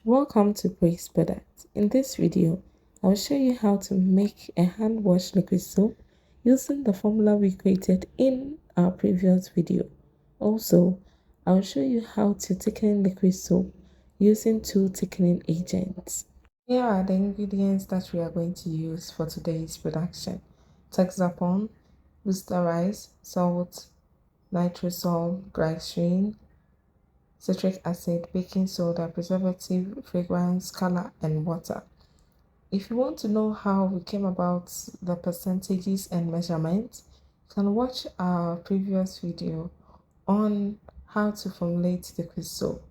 Welcome to Breeze Products. In this video, I'll show you how to make a hand wash liquid soap using the formula we created in our previous video. Also, I'll show you how to thicken liquid soap using two thickening agents. Here are the ingredients that we are going to use for today's production. Texapon, booster rice, salt, nitrosol, glycerine, citric acid, baking soda, preservative, fragrance, color, and water. If you want to know how we came about the percentages and measurements, you can watch our previous video on how to formulate liquid soap.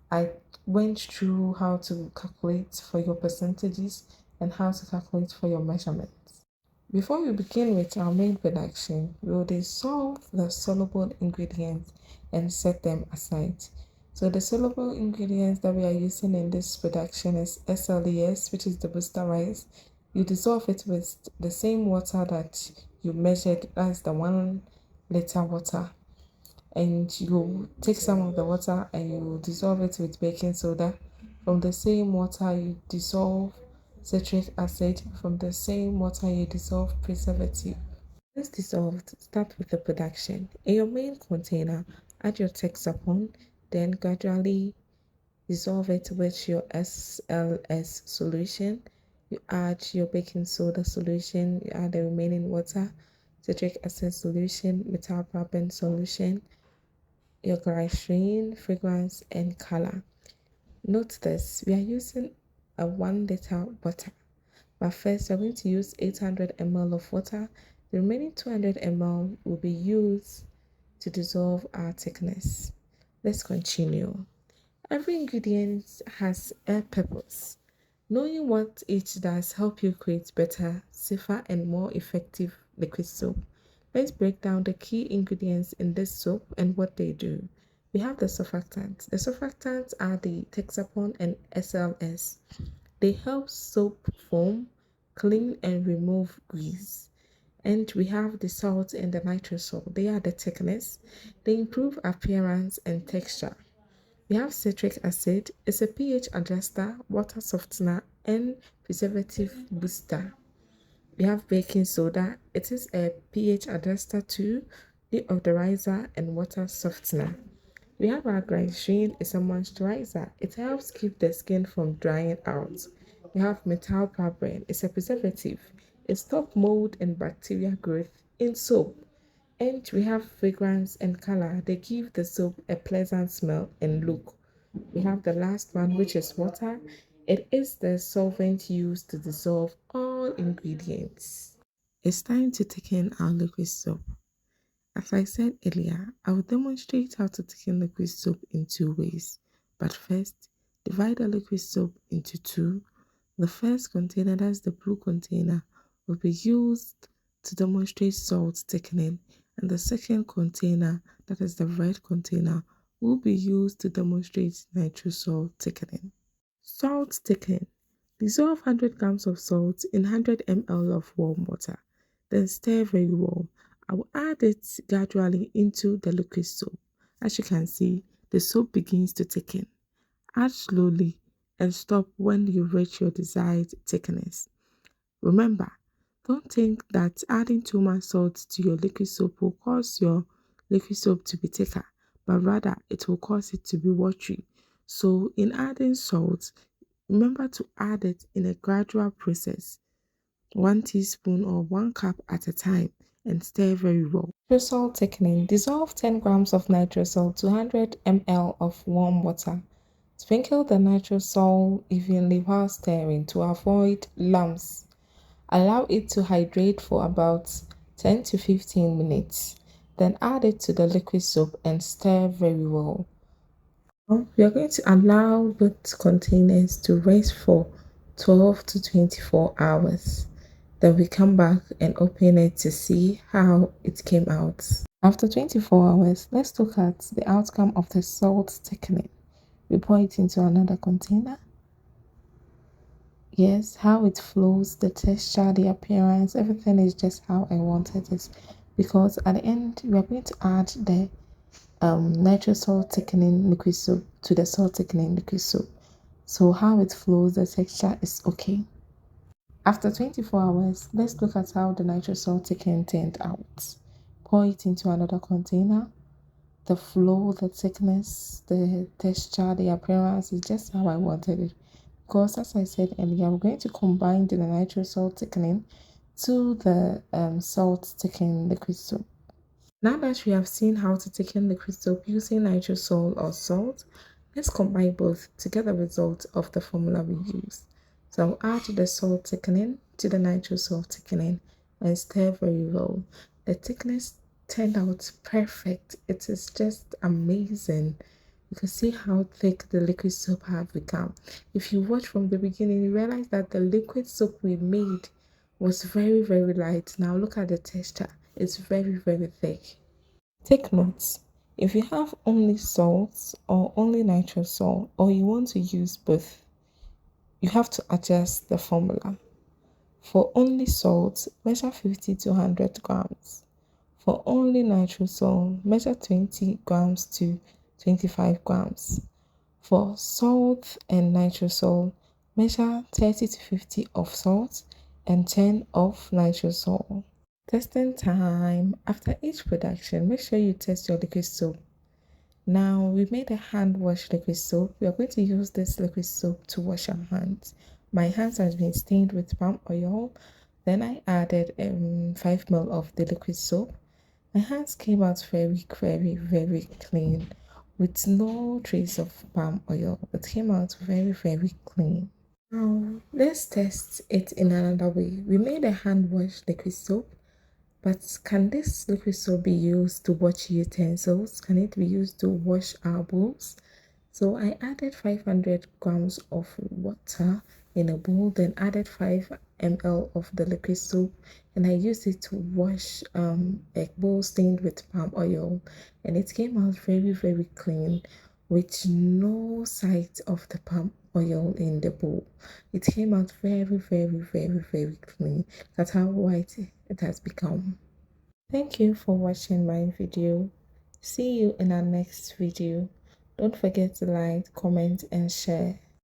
I went through how to calculate for your percentages and how to calculate for your measurements. Before we begin with our main production, we will dissolve the soluble ingredients and set them aside. So the soluble ingredients that we are using in this production is SLES, which is the booster rice. You dissolve it with the same water that you measured, that's the 1 liter water. And you take some of the water and you dissolve it with baking soda. From the same water, you dissolve citric acid. From the same water, you dissolve preservative. Once dissolved, start with the production. In your main container, add your Texapon, then gradually dissolve it with your SLS solution. You add your baking soda solution, you add the remaining water, citric acid solution, methylparaben solution, your glycerine, fragrance, and color. Note this, we are using a 1 liter bottle. But first, we're going to use 800 ml of water. The remaining 200 ml will be used to dissolve our thickness. Let's continue. Every ingredient has a purpose. Knowing what each does help you create better, safer, and more effective liquid soap. Let's break down the key ingredients in this soap and what they do. We have the surfactants. The surfactants are the Texapon and SLS. They help soap foam, clean and remove grease. And we have the salt and the nitrosol. They are the thickness. They improve appearance and texture. We have citric acid. It's a pH adjuster, water softener, and preservative booster. We have baking soda. It is a pH adjuster too, deodorizer, and water softener. We have our glycerine. It's a moisturizer. It helps keep the skin from drying out. We have methylparaben. It's a preservative. It stops mold and bacteria growth in soap. And we have fragrance and color. They give the soap a pleasant smell and look. We have the last one, which is water. It is the solvent used to dissolve all ingredients. It's time to thicken our liquid soap. As I said earlier, I will demonstrate how to thicken liquid soap in two ways. But first, divide the liquid soap into two. The first container, that's the blue container, will be used to demonstrate salt thickening, and the second container, that is the red container, will be used to demonstrate nitrosol thickening. Salt thickening. Dissolve 100 grams of salt in 100 ml of warm water. Then stir very well. I will add it gradually into the liquid soap. As you can see, the soap begins to thicken. Add slowly and stop when you reach your desired thickness. Remember, don't think that adding too much salt to your liquid soap will cause your liquid soap to be thicker, but rather it will cause it to be watery. So in adding salt, remember to add it in a gradual process, 1 teaspoon or 1 cup at a time, and stir very well. Nitrosol thickening. Dissolve 10 grams of nitrosol to 100 ml of warm water. Sprinkle the nitrosol evenly while stirring to avoid lumps. Allow it to hydrate for about 10 to 15 minutes. Then add it to the liquid soap and stir very well. Now, we are going to allow both containers to rest for 12 to 24 hours. Then we come back and open it to see how it came out. After 24 hours, let's look at the outcome of the salt thickening. We pour it into another container. Yes, how it flows, the texture, the appearance, everything is just how I wanted it. Because at the end, we are going to add the nitrous salt thickening liquid soap to the salt thickening liquid soap. So how it flows, the texture is okay. After 24 hours, let's look at how the nitrosol thickening turned out. Pour it into another container. The flow, the thickness, the texture, the appearance is just how I wanted it. Because as I said earlier, I'm going to combine the nitrosol thickening to the salt thickening liquid soap. Now that we have seen how to thicken liquid soap using nitrosol or salt, let's combine both to get the result of the formula we use. So I'll add the salt thickening to the nitrosol thickening and stir very well. The thickness turned out perfect. It is just amazing. You can see how thick the liquid soap have become. If you watch from the beginning, you realize that the liquid soap we made was very, very light. Now look at the texture. It's very, very thick. Take notes. If you have only salts or only nitrosol, or you want to use both, you have to adjust the formula. For only salt, measure 50 to 100 grams. For only nitrosol, measure 20 grams to 25 grams. For salt and nitrosol, measure 30 to 50 of salt and 10 of nitrosol. Testing time. After each production, make sure you test your liquid soap. Now, we made a hand wash liquid soap. We are going to use this liquid soap to wash our hands. My hands has been stained with palm oil. Then I added 5 ml of the liquid soap. My hands came out very, very, very clean with no trace of palm oil. It came out very, very clean. Now, let's test it in another way. We made a hand wash liquid soap. But can this liquid soap be used to wash utensils? Can it be used to wash our bowls? So I added 500 grams of water in a bowl, then added 5 ml of the liquid soap, and I used it to wash a bowl stained with palm oil, and it came out very, very clean with no sight of the palm oil in the bowl. It came out very, very, very, very clean. That's how white it has become. Thank you for watching my video. See you in our next video. Don't forget to like, comment and share.